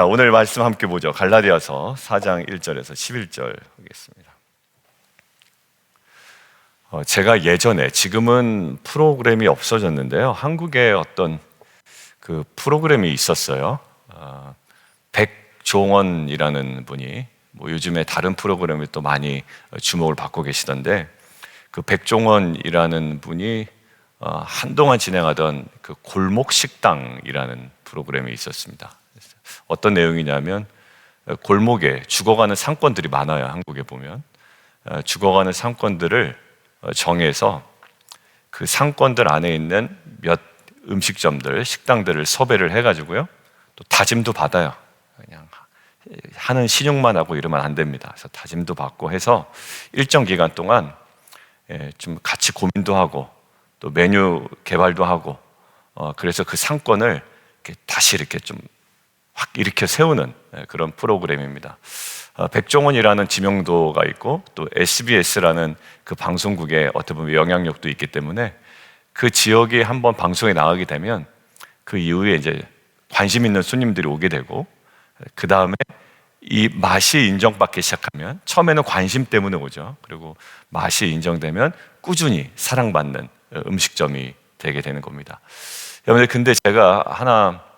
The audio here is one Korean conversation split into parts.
자, 오늘 말씀 함께 보죠. 갈라디아서 4장 1절에서 11절 하겠습니다. 제가 예전에, 지금은 프로그램이 없어졌는데요, 한국에 어떤 그 프로그램이 있었어요. 백종원이라는 분이 요즘에 다른 프로그램에 또 많이 주목을 받고 계시던데, 그 백종원이라는 분이 한동안 진행하던 그 골목식당이라는 프로그램이 있었습니다. 어떤 내용이냐면, 골목에 죽어가는 상권들이 많아요. 한국에 보면 죽어가는 상권들을 정해서 그 상권들 안에 있는 몇 음식점들, 식당들을 섭외를 해가지고요, 또 다짐도 받아요. 그냥 하는 신용만 하고 이러면 안 됩니다. 그래서 다짐도 받고 해서 일정 기간 동안 좀 같이 고민도 하고 또 메뉴 개발도 하고, 그래서 그 상권을 다시 이렇게 좀 확 일으켜 세우는 그런 프로그램입니다. 백종원이라는 지명도가 있고 또 SBS라는 그 방송국에 어떻게 보면 영향력도 있기 때문에 그 지역에 한번 방송에 나가게 되면 그 이후에 이제 관심 있는 손님들이 오게 되고, 그 다음에 이 맛이 인정받기 시작하면, 처음에는 관심 때문에 오죠. 그리고 맛이 인정되면 꾸준히 사랑받는 음식점이 되게 되는 겁니다. 여러분들, 근데 제가 하나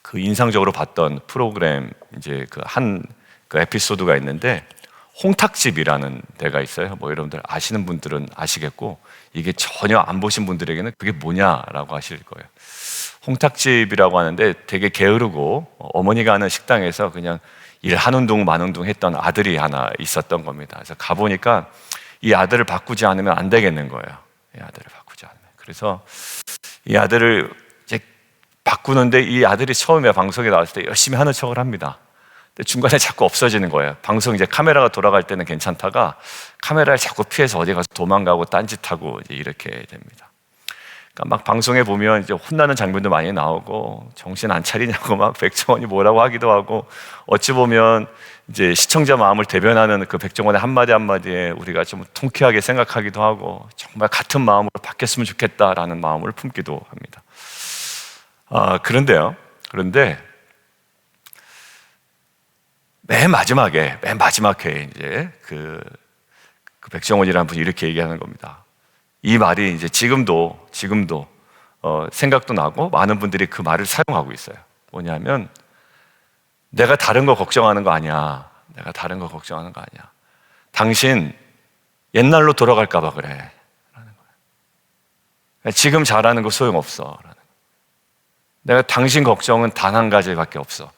그 인상적으로 봤던 프로그램, 이제 그 에피소드가 있는데, 홍탁집이라는 데가 있어요. 여러분들 아시는 분들은 아시겠고, 이게 전혀 안 보신 분들에게는 그게 뭐냐라고 하실 거예요. 홍탁집이라고 하는데 되게 게으르고 어머니가 하는 식당에서 그냥 일 하는 둥 마는 둥 했던 아들이 하나 있었던 겁니다. 그래서 가보니까 이 아들을 바꾸지 않으면 안 되겠는 거예요. 이 아들을 바꾸지 않으면. 그래서 이 아들을 이제 바꾸는데, 이 아들이 처음에 방송에 나왔을 때 열심히 하는 척을 합니다. 근데 중간에 자꾸 없어지는 거예요. 방송 이제 카메라가 돌아갈 때는 괜찮다가 카메라를 자꾸 피해서 어디 가서 도망가고 딴짓하고 이제 이렇게 됩니다. 그러니까 막 방송에 보면 이제 혼나는 장면도 많이 나오고, 정신 안 차리냐고 막 백종원이 뭐라고 하기도 하고, 어찌 보면 이제 시청자 마음을 대변하는 그 백종원의 한마디 한마디에 우리가 좀 통쾌하게 생각하기도 하고, 정말 같은 마음으로 바뀌었으면 좋겠다라는 마음을 품기도 합니다. 그런데 맨 마지막 회에 이제 그 백종원이라는 분이 이렇게 얘기하는 겁니다. 이 말이 이제 지금도 생각도 나고 많은 분들이 그 말을 사용하고 있어요. 뭐냐면, 내가 다른 거 걱정하는 거 아니야. 내가 다른 거 걱정하는 거 아니야. 당신 옛날로 돌아갈까 봐 그래. 라는 거예요. 지금 잘하는 거 소용없어. 라는 거예요. 내가 당신 걱정은 단 한 가지밖에 없어.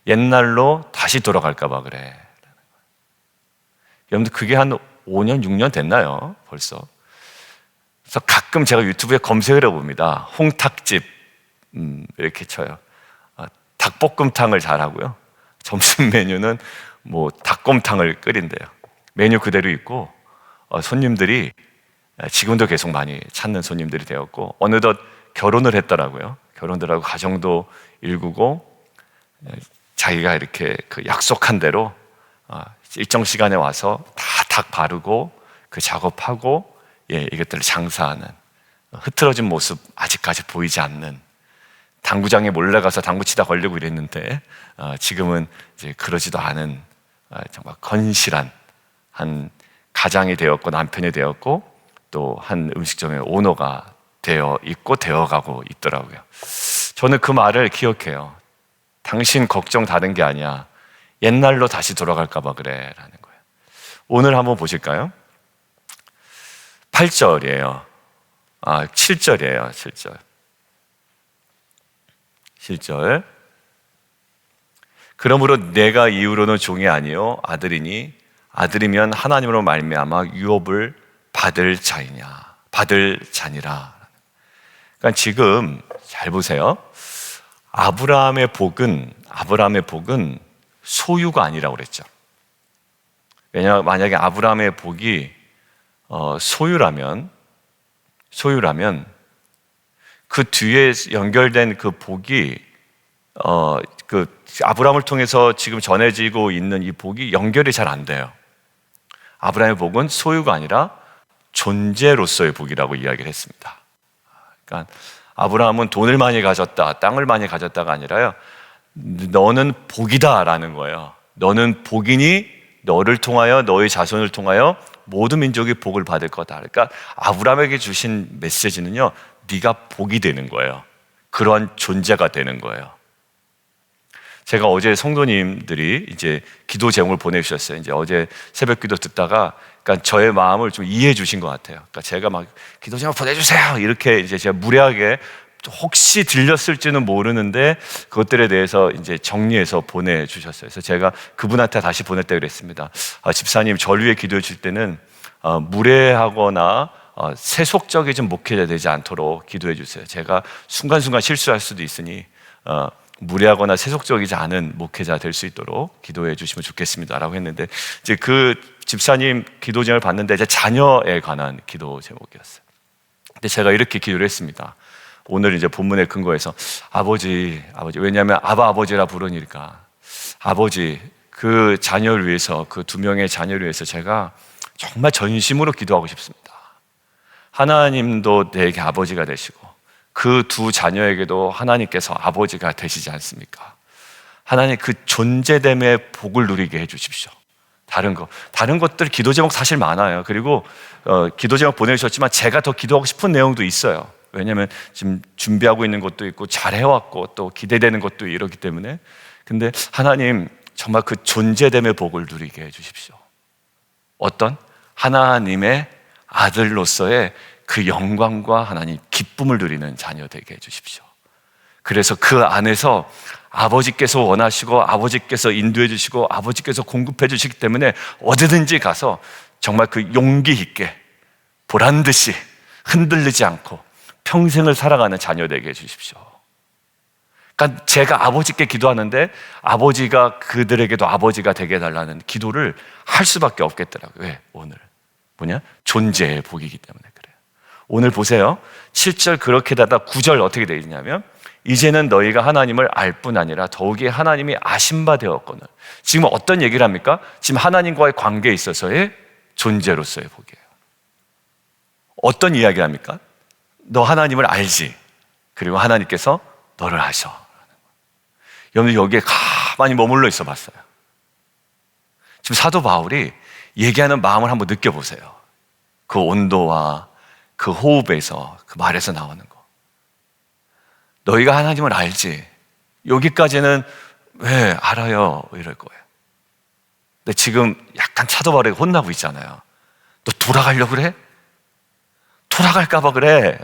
옛날로 다시 돌아갈까 봐 그래. 라는 거예요. 여러분들, 그게 한 5년, 6년 됐나요? 벌써. 그래서 가끔 제가 유튜브에 검색을 해봅니다. 홍탁집 이렇게 쳐요. 닭볶음탕을 잘하고요, 점심 메뉴는 닭곰탕을 끓인대요. 메뉴 그대로 있고, 손님들이 지금도 계속 많이 찾는 손님들이 되었고, 어느덧 결혼을 했더라고요. 결혼들 하고 가정도 일구고, 자기가 이렇게 그 약속한 대로 일정 시간에 와서 다 닭 바르고 그 작업하고, 이것들을 장사하는, 흐트러진 모습 아직까지 보이지 않는, 당구장에 몰래 가서 당구 치다 걸리고 이랬는데 지금은 이제 그러지도 않은, 정말 건실한 한 가장이 되었고 남편이 되었고 또 한 음식점의 오너가 되어 있고 되어가고 있더라고요. 저는 그 말을 기억해요. 당신 걱정 다른 게 아니야. 옛날로 다시 돌아갈까 봐 그래 라는 거예요. 오늘 한번 보실까요? 8절이에요. 7절이에요. 7절. 그러므로 내가 이후로는 종이 아니요 아들이니, 아들이면 하나님으로 말미암아 유업을 받을 자니라. 그러니까 지금 잘 보세요. 아브라함의 복은 소유가 아니라고 그랬죠. 왜냐하면 만약에 아브라함의 복이 소유라면 그 뒤에 연결된 그 복이 그 아브라함을 통해서 지금 전해지고 있는 이 복이 연결이 잘 안 돼요. 아브라함의 복은 소유가 아니라 존재로서의 복이라고 이야기를 했습니다. 그러니까 아브라함은 돈을 많이 가졌다, 땅을 많이 가졌다가 아니라요, 너는 복이다라는 거예요. 너는 복이니 너를 통하여 너의 자손을 통하여 모든 민족이 복을 받을 거다. 그러니까 아브라함에게 주신 메시지는요, 네가 복이 되는 거예요. 그러한 존재가 되는 거예요. 제가 어제 성도님들이 이제 기도 제목을 보내주셨어요. 이제 어제 새벽 기도 듣다가 그러니까 저의 마음을 좀 이해해 주신 것 같아요. 그러니까 제가 막 기도 제목 보내주세요 이렇게 이제 제가 무례하게 혹시 들렸을지는 모르는데 그것들에 대해서 이제 정리해서 보내주셨어요. 그래서 제가 그분한테 다시 보낼 때 그랬습니다. 집사님, 절 위해 기도해 줄 때는 무례하거나 세속적이진 목회자 되지 않도록 기도해 주세요. 제가 순간순간 실수할 수도 있으니 무례하거나 세속적이지 않은 목회자 될 수 있도록 기도해 주시면 좋겠습니다라고 했는데, 이제 그 집사님 기도 제목을 봤는데 이제 자녀에 관한 기도 제목이었어요. 근데 제가 이렇게 기도를 했습니다. 오늘 이제 본문의 근거에서 아버지, 왜냐하면 아버지라 부르니까 아버지, 그 자녀를 위해서, 그 2명의 자녀를 위해서 제가 정말 전심으로 기도하고 싶습니다. 하나님도 내게 아버지가 되시고 그 2 자녀에게도 하나님께서 아버지가 되시지 않습니까? 하나님 그 존재됨의 복을 누리게 해주십시오. 다른 것들 기도 제목 사실 많아요. 그리고 기도 제목 보내주셨지만 제가 더 기도하고 싶은 내용도 있어요. 왜냐하면 지금 준비하고 있는 것도 있고 잘해왔고 또 기대되는 것도 이러기 때문에. 근데 하나님 정말 그 존재됨의 복을 누리게 해주십시오. 어떤? 하나님의 아들로서의 그 영광과 하나님 기쁨을 누리는 자녀 되게 해주십시오. 그래서 그 안에서 아버지께서 원하시고 아버지께서 인도해 주시고 아버지께서 공급해 주시기 때문에 어디든지 가서 정말 그 용기 있게 보란듯이 흔들리지 않고 평생을 살아가는 자녀 되게 해주십시오. 그러니까 제가 아버지께 기도하는데 아버지가 그들에게도 아버지가 되게 해달라는 기도를 할 수밖에 없겠더라고요. 왜? 오늘 존재의 복이기 때문에 그래요. 오늘 보세요. 7절 그렇게 닫아 9절 어떻게 되어 있냐면, 이제는 너희가 하나님을 알 뿐 아니라 더욱이 하나님이 아신 바 되었거늘. 지금 어떤 얘기를 합니까? 지금 하나님과의 관계에 있어서의 존재로서의 복이에요. 어떤 이야기를 합니까? 너 하나님을 알지? 그리고 하나님께서 너를 아셔. 여러분 여기에 가만히 머물러 있어 봤어요. 지금 사도 바울이 얘기하는 마음을 한번 느껴보세요. 그 온도와 그 호흡에서, 그 말에서 나오는 거. 너희가 하나님을 알지? 여기까지는 왜 알아요? 이럴 거예요. 근데 지금 약간 사도 바울에게 혼나고 있잖아요. 너 돌아가려고 그래? 돌아갈까 봐 그래.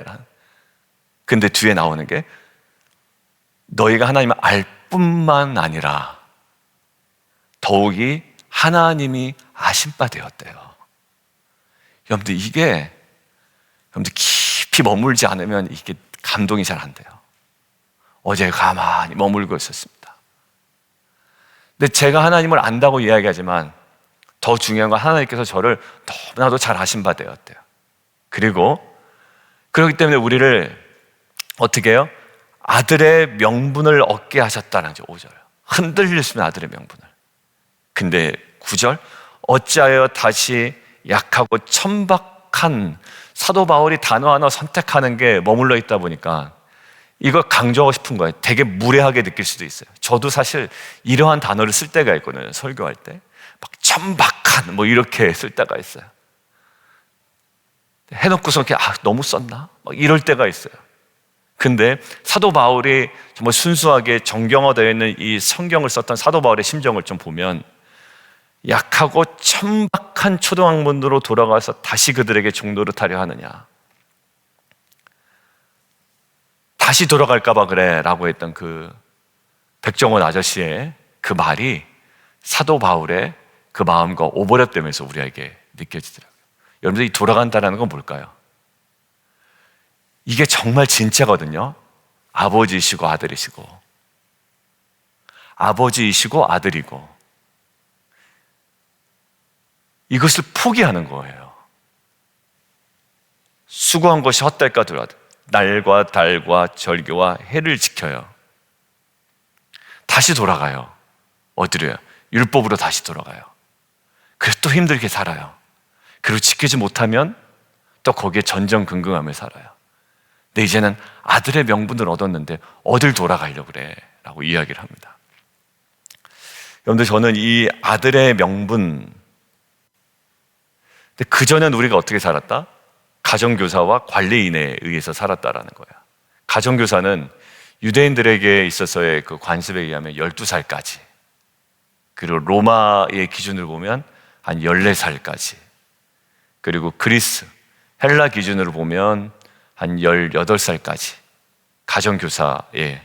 근데 뒤에 나오는 게 너희가 하나님을 알 뿐만 아니라 더욱이 하나님이 아신 바 되었대요. 여러분들 이게 여러분들 깊이 머물지 않으면 이게 감동이 잘 안 돼요. 어제 가만히 머물고 있었습니다. 근데 제가 하나님을 안다고 이야기하지만 더 중요한 건 하나님께서 저를 너무나도 잘 아신 바 되었대요. 그리고 그렇기 때문에 우리를 어떻게 해요? 아들의 명분을 얻게 하셨다는 거죠. 5절 흔들렸으면 아들의 명분을. 근데 9절 어찌하여 다시 약하고 천박한, 사도 바울이 단어 하나 선택하는 게 머물러 있다 보니까 이걸 강조하고 싶은 거예요. 되게 무례하게 느낄 수도 있어요. 저도 사실 이러한 단어를 쓸 때가 있거든요. 설교할 때 막 천박한 뭐 이렇게 쓸 때가 있어요. 해놓고서 이렇게 너무 썼나? 막 이럴 때가 있어요. 근데 사도 바울이 정말 순수하게 정경화되어 있는 이 성경을 썼던 사도 바울의 심정을 좀 보면 약하고 천박한 초등학문으로 돌아가서 다시 그들에게 종노릇 하려 하느냐, 다시 돌아갈까 봐 그래 라고 했던 그 백종원 아저씨의 그 말이 사도 바울의 그 마음과 오버랩되면서 우리에게 느껴지더라고요. 여러분들 이 돌아간다는 건 뭘까요? 이게 정말 진짜거든요. 아버지이시고 아들이시고, 아버지이시고 아들이고, 이것을 포기하는 거예요. 수고한 것이 헛될까 두라도 날과 달과 절기와 해를 지켜요. 다시 돌아가요. 어디로요? 율법으로 다시 돌아가요. 그래서 또 힘들게 살아요. 그리고 지키지 못하면 또 거기에 전전긍긍하며 살아요. 근데 이제는 아들의 명분을 얻었는데 어딜 돌아가려고 그래? 라고 이야기를 합니다. 여러분들, 저는 이 아들의 명분, 근데 그전엔 우리가 어떻게 살았다? 가정교사와 관리인에 의해서 살았다라는 거야. 가정교사는 유대인들에게 있어서의 그 관습에 의하면 12살까지, 그리고 로마의 기준으로 보면 한 14살까지, 그리고 그리스, 헬라 기준으로 보면 한 18살까지 가정교사의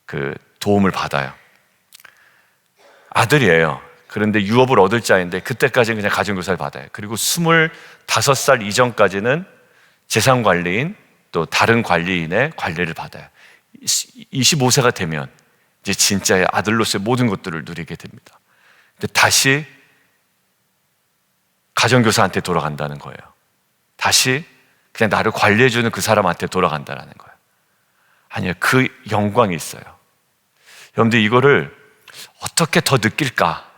그 도움을 받아요. 아들이에요. 그런데 유업을 얻을 자인데 그때까지는 그냥 가정교사를 받아요. 그리고 25살 이전까지는 재산관리인 또 다른 관리인의 관리를 받아요. 25세가 되면 이제 진짜의 아들로서의 모든 것들을 누리게 됩니다. 근데 다시 가정교사한테 돌아간다는 거예요. 다시 그냥 나를 관리해주는 그 사람한테 돌아간다는 거예요. 아니요, 그 영광이 있어요. 여러분들, 이거를 어떻게 더 느낄까?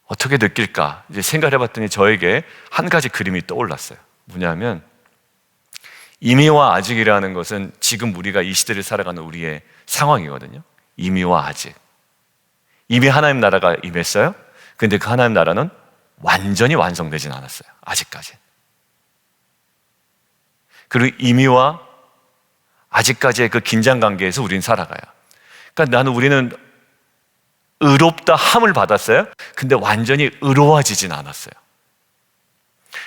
어떻게 느낄까? 이제 생각을 해봤더니 저에게 한 가지 그림이 떠올랐어요. 뭐냐면, 이미와 아직이라는 것은 지금 우리가 이 시대를 살아가는 우리의 상황이거든요. 이미와 아직. 이미 하나님 나라가 임했어요. 근데 그 하나님 나라는 완전히 완성되진 않았어요. 아직까지. 그리고 이미와 아직까지의 그 긴장 관계에서 우리는 살아가요. 그러니까 우리는 의롭다 함을 받았어요. 근데 완전히 의로워지진 않았어요.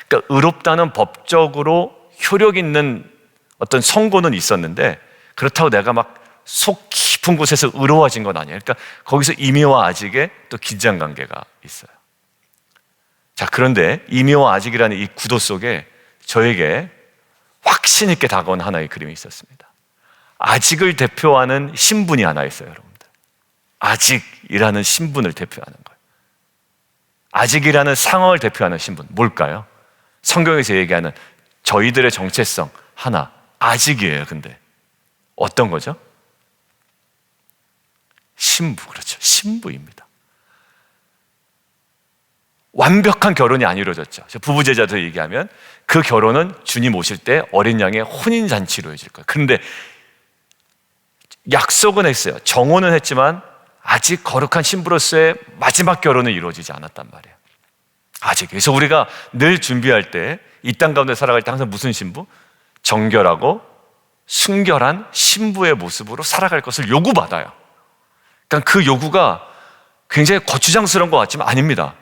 그러니까 의롭다는 법적으로 효력 있는 어떤 선고는 있었는데, 그렇다고 내가 막 속 깊은 곳에서 의로워진 건 아니에요. 그러니까 거기서 이미와 아직의 또 긴장 관계가 있어요. 자, 그런데 이미와 아직이라는 이 구도 속에 저에게 확신 있게 다가온 하나의 그림이 있었습니다. 아직을 대표하는 신분이 하나 있어요, 여러분들. 아직이라는 신분을 대표하는 거예요. 아직이라는 상황을 대표하는 신분, 뭘까요? 성경에서 얘기하는 저희들의 정체성 하나, 아직이에요. 근데 어떤 거죠? 신부, 그렇죠. 신부입니다. 완벽한 결혼이 안 이루어졌죠. 부부제자들 얘기하면 그 결혼은 주님 오실 때 어린 양의 혼인잔치로 이루어질 거예요. 그런데 약속은 했어요. 정혼은 했지만 아직 거룩한 신부로서의 마지막 결혼은 이루어지지 않았단 말이에요. 아직. 그래서 우리가 늘 준비할 때, 이 땅 가운데 살아갈 때 항상 무슨 신부? 정결하고 순결한 신부의 모습으로 살아갈 것을 요구받아요. 그러니까 그 요구가 굉장히 거추장스러운 것 같지만 아닙니다.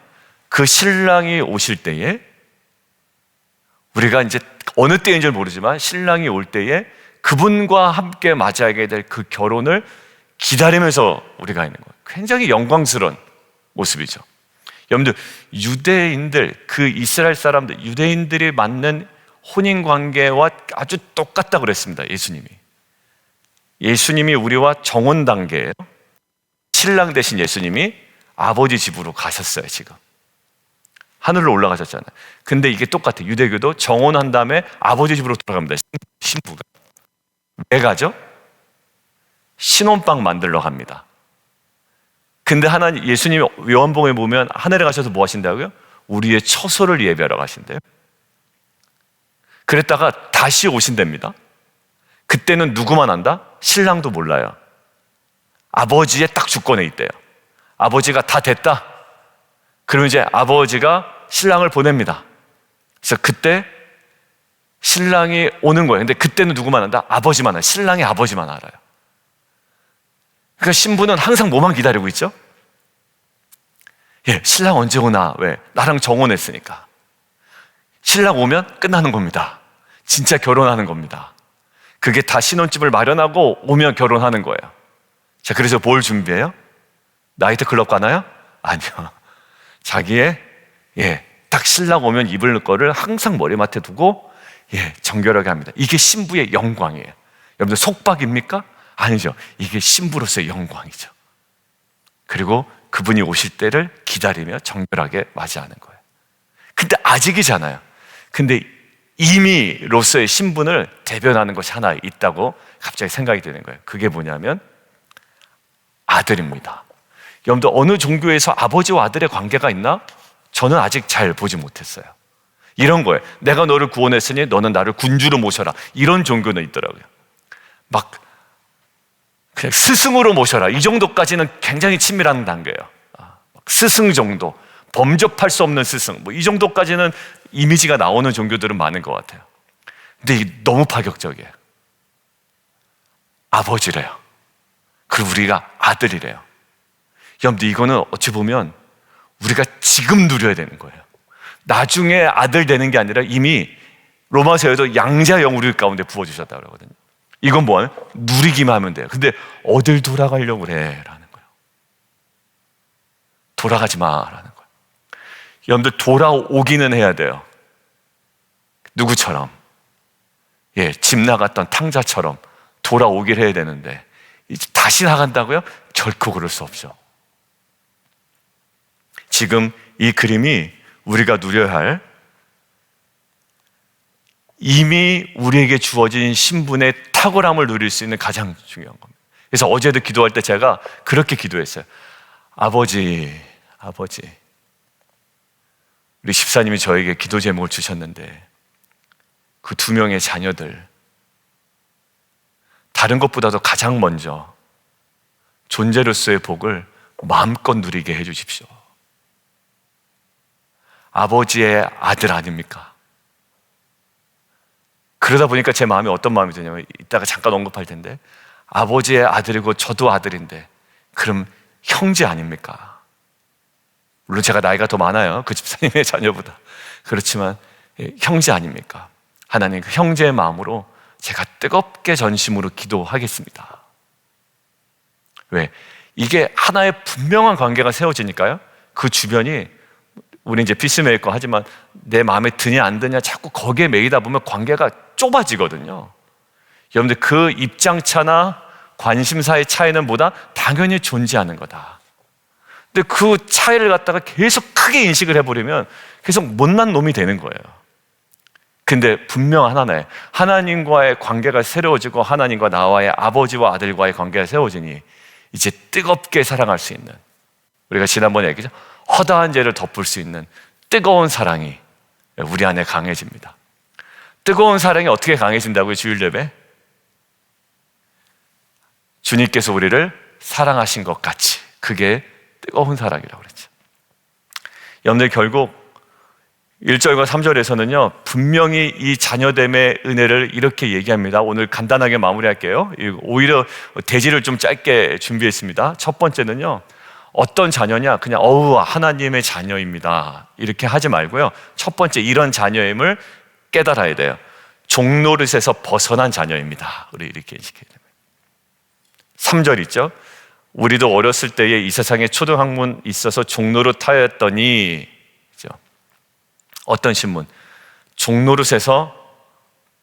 그 신랑이 오실 때에, 우리가 이제 어느 때인 줄 모르지만 신랑이 올 때에 그분과 함께 맞이하게 될 그 결혼을 기다리면서 우리가 있는 거예요. 굉장히 영광스러운 모습이죠. 여러분들, 유대인들, 그 이스라엘 사람들, 유대인들이 맞는 혼인관계와 아주 똑같다고 그랬습니다. 예수님이 우리와 정혼 단계예요. 신랑 대신 예수님이 아버지 집으로 가셨어요. 지금 하늘로 올라가셨잖아요. 근데 이게 똑같아요. 유대교도 정혼한 다음에 아버지 집으로 돌아갑니다. 신부가 왜 가죠? 신혼방 만들러 갑니다. 근데 예수님이 요한복음에 보면 하늘에 가셔서 뭐 하신다고요? 우리의 처소를 예배하러 가신대요. 그랬다가 다시 오신답니다. 그때는 누구만 안다? 신랑도 몰라요. 아버지의 딱 주권에 있대요. 아버지가 다 됐다. 그러면 이제 아버지가 신랑을 보냅니다. 그래서 그때 신랑이 오는 거예요. 근데 그때는 누구만 안다? 아버지만 알아요. 신랑의 아버지만 알아요. 그러니까 신부는 항상 뭐만 기다리고 있죠? 예, 신랑 언제 오나? 왜? 나랑 정혼했으니까. 신랑 오면 끝나는 겁니다. 진짜 결혼하는 겁니다. 그게 다 신혼집을 마련하고 오면 결혼하는 거예요. 자, 그래서 뭘 준비해요? 나이트 클럽 가나요? 아니요. 자기의, 딱 신랑 오면 입을 거를 항상 머리맡에 두고, 정결하게 합니다. 이게 신부의 영광이에요. 여러분들 속박입니까? 아니죠. 이게 신부로서의 영광이죠. 그리고 그분이 오실 때를 기다리며 정결하게 맞이하는 거예요. 근데 아직이잖아요. 근데 이미로서의 신분을 대변하는 것이 하나 있다고 갑자기 생각이 드는 거예요. 그게 뭐냐면 아들입니다. 여러분들, 어느 종교에서 아버지와 아들의 관계가 있나? 저는 아직 잘 보지 못했어요. 이런 거예요. 내가 너를 구원했으니 너는 나를 군주로 모셔라. 이런 종교는 있더라고요. 그냥 스승으로 모셔라. 이 정도까지는 굉장히 친밀한 단계예요. 스승 정도, 범접할 수 없는 스승, 뭐 이 정도까지는 이미지가 나오는 종교들은 많은 것 같아요. 근데 이게 너무 파격적이에요. 아버지래요. 그리고 우리가 아들이래요. 여러분들, 이거는 어찌 보면 우리가 지금 누려야 되는 거예요. 나중에 아들 되는 게 아니라 이미 로마서에도 양자 영 우리 가운데 부어주셨다고 그러거든요. 이건 뭐예요? 누리기만 하면 돼요. 근데 어딜 돌아가려고 그래? 라는 거예요. 돌아가지 마라는 거예요. 여러분들, 돌아오기는 해야 돼요. 누구처럼? 집 나갔던 탕자처럼 돌아오기를 해야 되는데 다시 나간다고요? 결코 그럴 수 없죠. 지금 이 그림이 우리가 누려야 할 이미 우리에게 주어진 신분의 탁월함을 누릴 수 있는 가장 중요한 겁니다. 그래서 어제도 기도할 때 제가 그렇게 기도했어요. 아버지, 우리 집사님이 저에게 기도 제목을 주셨는데 그 2명의 자녀들, 다른 것보다도 가장 먼저 존재로서의 복을 마음껏 누리게 해주십시오. 아버지의 아들 아닙니까? 그러다 보니까 제 마음이 어떤 마음이 드냐면, 이따가 잠깐 언급할 텐데, 아버지의 아들이고 저도 아들인데 그럼 형제 아닙니까? 물론 제가 나이가 더 많아요, 그 집사님의 자녀보다. 그렇지만 형제 아닙니까? 하나님, 그 형제의 마음으로 제가 뜨겁게 전심으로 기도하겠습니다. 왜? 이게 하나의 분명한 관계가 세워지니까요. 그 주변이, 우리 이제 피스메이커 하지만 내 마음에 드냐 안 드냐 자꾸 거기에 매이다 보면 관계가 좁아지거든요. 여러분들, 그 입장차나 관심사의 차이는 뭐다? 당연히 존재하는 거다. 근데 그 차이를 갖다가 계속 크게 인식을 해버리면 계속 못난 놈이 되는 거예요. 근데 분명 하나네, 하나님과의 관계가 새로워지고 하나님과 나와의 아버지와 아들과의 관계가 세워지니 이제 뜨겁게 사랑할 수 있는, 우리가 지난번에 얘기했죠, 허다한 죄를 덮을 수 있는 뜨거운 사랑이 우리 안에 강해집니다. 뜨거운 사랑이 어떻게 강해진다고요? 주일 예배? 주님께서 우리를 사랑하신 것 같이, 그게 뜨거운 사랑이라고 그랬죠. 여러분들, 결국 1절과 3절에서는요 분명히 이 자녀됨의 은혜를 이렇게 얘기합니다. 오늘 간단하게 마무리할게요. 오히려 대지를 좀 짧게 준비했습니다. 첫 번째는요, 어떤 자녀냐, 그냥 하나님의 자녀입니다 이렇게 하지 말고요, 첫 번째, 이런 자녀임을 깨달아야 돼요. 종노릇에서 벗어난 자녀입니다. 우리 이렇게 인식해야 됩니다. 3절 있죠. 우리도 어렸을 때에 이 세상에 초등학문 있어서 종노릇 하였더니, 그죠? 어떤 신분? 종노릇에서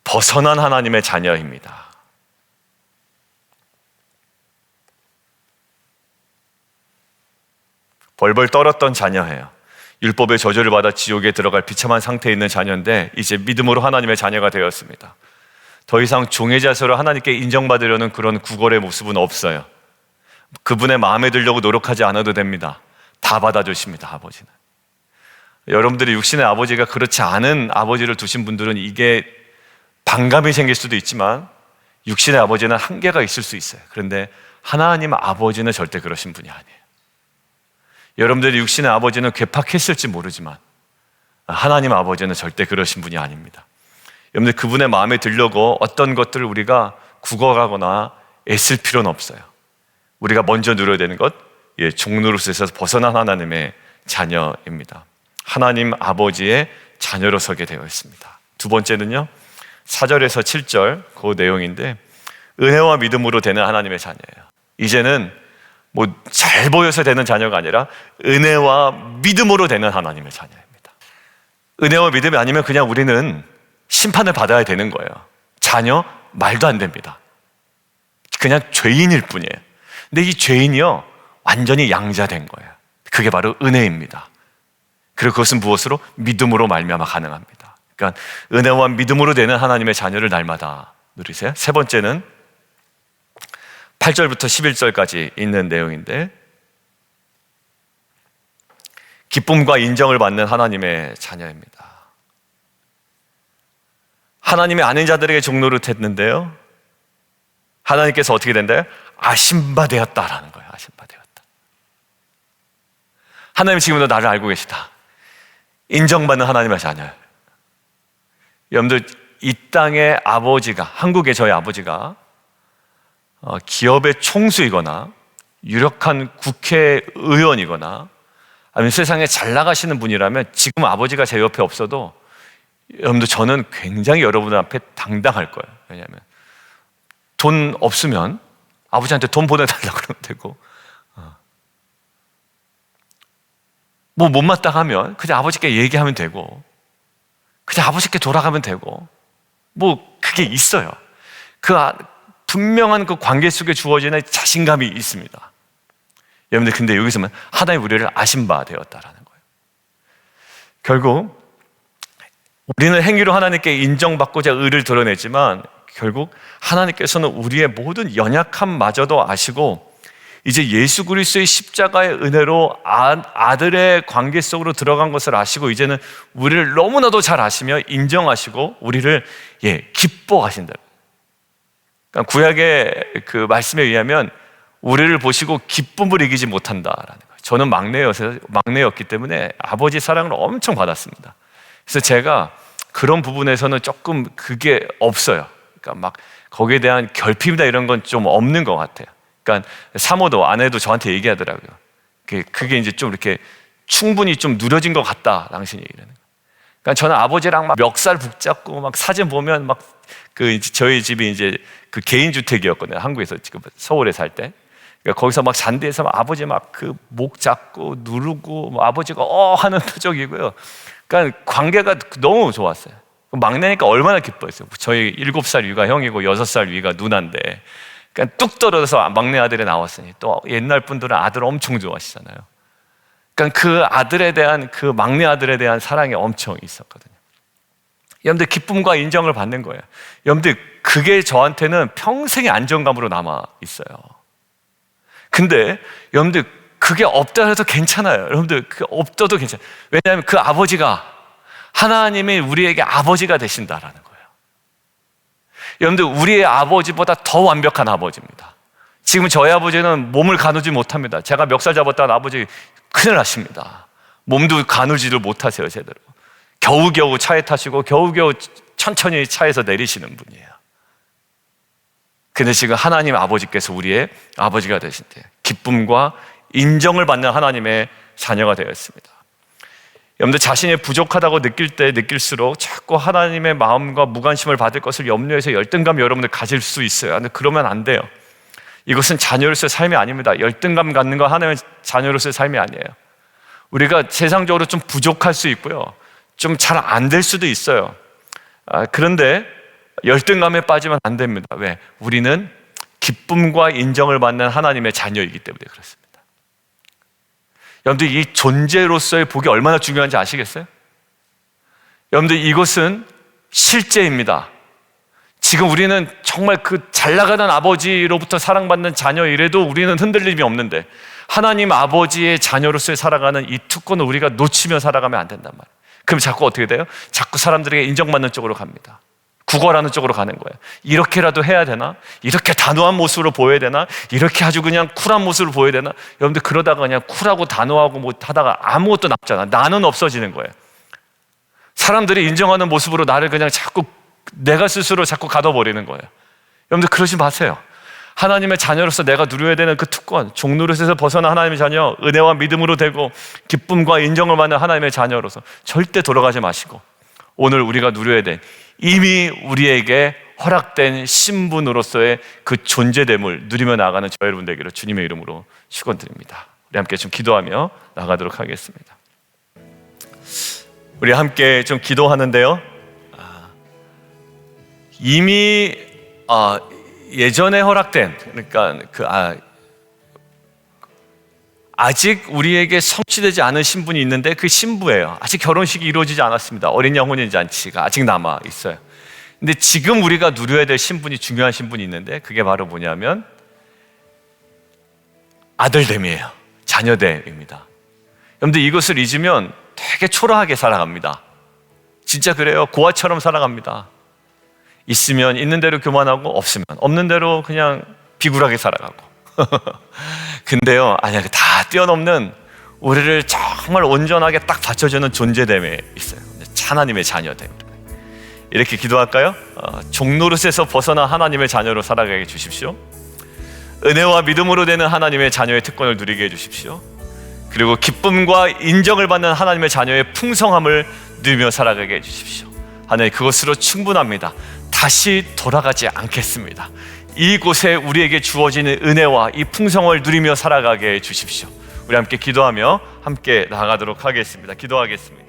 벗어난 하나님의 자녀입니다. 벌벌 떨었던 자녀예요. 율법의 저주를 받아 지옥에 들어갈 비참한 상태에 있는 자녀인데 이제 믿음으로 하나님의 자녀가 되었습니다. 더 이상 종의 자세로 하나님께 인정받으려는 그런 구걸의 모습은 없어요. 그분의 마음에 들려고 노력하지 않아도 됩니다. 다 받아주십니다, 아버지는. 여러분들이 육신의 아버지가 그렇지 않은 아버지를 두신 분들은 이게 반감이 생길 수도 있지만, 육신의 아버지는 한계가 있을 수 있어요. 그런데 하나님 아버지는 절대 그러신 분이 아니에요. 여러분들이 육신의 아버지는 괴팍했을지 모르지만 하나님 아버지는 절대 그러신 분이 아닙니다. 여러분들, 그분의 마음에 들려고 어떤 것들을 우리가 구걸하거나 애쓸 필요는 없어요. 우리가 먼저 누려야 되는 것, 종노릇에서 벗어난 하나님의 자녀입니다. 하나님 아버지의 자녀로 서게 되어 있습니다. 두 번째는요, 4절에서 7절 그 내용인데, 은혜와 믿음으로 되는 하나님의 자녀예요. 이제는 뭐 잘 보여서 되는 자녀가 아니라 은혜와 믿음으로 되는 하나님의 자녀입니다. 은혜와 믿음이 아니면 그냥 우리는 심판을 받아야 되는 거예요. 자녀 말도 안 됩니다. 그냥 죄인일 뿐이에요. 근데 이 죄인이요 완전히 양자된 거예요. 그게 바로 은혜입니다. 그리고 그것은 무엇으로? 믿음으로 말미암아 가능합니다. 그러니까 은혜와 믿음으로 되는 하나님의 자녀를 날마다 누리세요. 세 번째는 8절부터 11절까지 있는 내용인데, 기쁨과 인정을 받는 하나님의 자녀입니다. 하나님의 아는 자들에게 종노릇 했는데요, 하나님께서 어떻게 된대요? 아심바 되었다라는 거예요. 아심바 되었다. 하나님 지금도 나를 알고 계시다. 인정받는 하나님의 자녀예요. 여러분들, 이 땅의 아버지가, 한국의 저희 아버지가 기업의 총수이거나 유력한 국회의원이거나 아니면 세상에 잘 나가시는 분이라면 지금 아버지가 제 옆에 없어도 여러분들, 저는 굉장히 여러분 앞에 당당할 거예요. 왜냐하면 돈 없으면 아버지한테 돈 보내달라고 그러면 되고, 뭐 못마땅 하면 그냥 아버지께 얘기하면 되고, 그냥 아버지께 돌아가면 되고, 뭐 그게 있어요. 분명한 그 관계 속에 주어지는 자신감이 있습니다. 여러분들, 근데 여기서만 하나님 우리를 아신 바 되었다라는 거예요. 결국 우리는 행위로 하나님께 인정받고자 의를 드러내지만 결국 하나님께서는 우리의 모든 연약함마저도 아시고 이제 예수 그리스도의 십자가의 은혜로 아들의 관계 속으로 들어간 것을 아시고 이제는 우리를 너무나도 잘 아시며 인정하시고 우리를 기뻐하신다. 그러니까 구약의 그 말씀에 의하면 우리를 보시고 기쁨을 이기지 못한다라는 거예요. 저는 막내였기 때문에 아버지 사랑을 엄청 받았습니다. 그래서 제가 그런 부분에서는 조금 그게 없어요. 그러니까 막 거기에 대한 결핍이나 이런 건 좀 없는 것 같아요. 그러니까 사모도 아내도 저한테 얘기하더라고요. 그게 이제 좀 이렇게 충분히 좀 누려진 것 같다, 당신이 이러는 거예요. 그러니까 저는 아버지랑 막 멱살 붙잡고 막 사진 보면 막 저희 집이 이제 그 개인 주택이었거든요. 한국에서 지금 서울에 살 때. 그러니까 거기서 막 잔디에서 막 아버지 막 그 목 잡고 누르고 뭐 아버지가 하는 표정이고요. 그러니까 관계가 너무 좋았어요. 막내니까 얼마나 기뻐했어요. 저희 7살 위가 형이고 6살 위가 누나인데, 그러니까 뚝 떨어져서 막내 아들이 나왔으니 또 옛날 분들은 아들 엄청 좋아하시잖아요. 그러니까 그 아들에 대한 그 막내 아들에 대한 사랑이 엄청 있었거든요. 여러분들, 기쁨과 인정을 받는 거예요. 여러분들, 그게 저한테는 평생의 안정감으로 남아 있어요. 근데 여러분들, 그게 없다 해도 괜찮아요. 여러분들, 그게 없어도 괜찮아요. 왜냐하면 그 아버지가 하나님이 우리에게 아버지가 되신다라는 거예요. 여러분들, 우리의 아버지보다 더 완벽한 아버지입니다. 지금 저희 아버지는 몸을 가누지 못합니다. 제가 멱살 잡았다는 아버지 큰일 나십니다. 몸도 가누지를 못하세요, 제대로. 겨우겨우 차에 타시고 겨우겨우 천천히 차에서 내리시는 분이에요. 근데 지금 하나님 아버지께서 우리의 아버지가 되신대요. 기쁨과 인정을 받는 하나님의 자녀가 되었습니다. 여러분들, 자신이 부족하다고 느낄 때 느낄수록 자꾸 하나님의 마음과 무관심을 받을 것을 염려해서 열등감 여러분들 가질 수 있어요. 근데 그러면 안 돼요. 이것은 자녀로서의 삶이 아닙니다. 열등감 갖는 건 하나님의 자녀로서의 삶이 아니에요. 우리가 세상적으로 좀 부족할 수 있고요, 좀 잘 안 될 수도 있어요. 그런데 열등감에 빠지면 안 됩니다. 왜? 우리는 기쁨과 인정을 받는 하나님의 자녀이기 때문에 그렇습니다. 여러분들, 이 존재로서의 복이 얼마나 중요한지 아시겠어요? 여러분들, 이것은 실제입니다. 지금 우리는 정말 그 잘 나가는 아버지로부터 사랑받는 자녀 이래도 우리는 흔들림이 없는데 하나님 아버지의 자녀로서의 살아가는 이 특권을 우리가 놓치며 살아가면 안 된단 말이에요. 그럼 자꾸 어떻게 돼요? 자꾸 사람들에게 인정받는 쪽으로 갑니다. 구걸하는 쪽으로 가는 거예요. 이렇게라도 해야 되나? 이렇게 단호한 모습으로 보여야 되나? 이렇게 아주 그냥 쿨한 모습으로 보여야 되나? 여러분들, 그러다가 그냥 쿨하고 단호하고 뭐 하다가 아무것도 남잖아. 나는 없어지는 거예요. 사람들이 인정하는 모습으로 나를 그냥 자꾸 내가 스스로 자꾸 가둬버리는 거예요. 여러분들, 그러지 마세요. 하나님의 자녀로서 내가 누려야 되는 그 특권, 종노릇에서 벗어나 하나님의 자녀, 은혜와 믿음으로 되고 기쁨과 인정을 받는 하나님의 자녀로서 절대 돌아가지 마시고 오늘 우리가 누려야 돼, 이미 우리에게 허락된 신분으로서의 그 존재됨을 누리며 나아가는 저 여러분 되기를 주님의 이름으로 축원드립니다. 우리 함께 좀 기도하며 나가도록 하겠습니다. 우리 함께 좀 기도하는데요, 이미 예전에 허락된, 그러니까 아직 우리에게 성취되지 않은 신분이 있는데 그 신부예요. 아직 결혼식이 이루어지지 않았습니다. 어린 양 혼인 잔치가 아직 남아 있어요. 근데 지금 우리가 누려야 될 신분이, 중요한 신분이 있는데 그게 바로 뭐냐면 아들됨이에요. 자녀됨입니다. 여러분들, 이것을 잊으면 되게 초라하게 살아갑니다. 진짜 그래요. 고아처럼 살아갑니다. 있으면 있는 대로 교만하고 없으면 없는 대로 그냥 비굴하게 살아가고. 근데요, 아니야, 다 뛰어넘는 우리를 정말 온전하게 딱 받쳐주는 존재됨에 있어요. 하나님의 자녀됨. 이렇게 기도할까요? 종노릇에서 벗어나 하나님의 자녀로 살아가게 해주십시오. 은혜와 믿음으로 되는 하나님의 자녀의 특권을 누리게 해주십시오. 그리고 기쁨과 인정을 받는 하나님의 자녀의 풍성함을 누리며 살아가게 해주십시오. 하나님, 그것으로 충분합니다. 다시 돌아가지 않겠습니다. 이곳에 우리에게 주어지는 은혜와 이 풍성을 누리며 살아가게 해주십시오. 우리 함께 기도하며 함께 나아가도록 하겠습니다. 기도하겠습니다.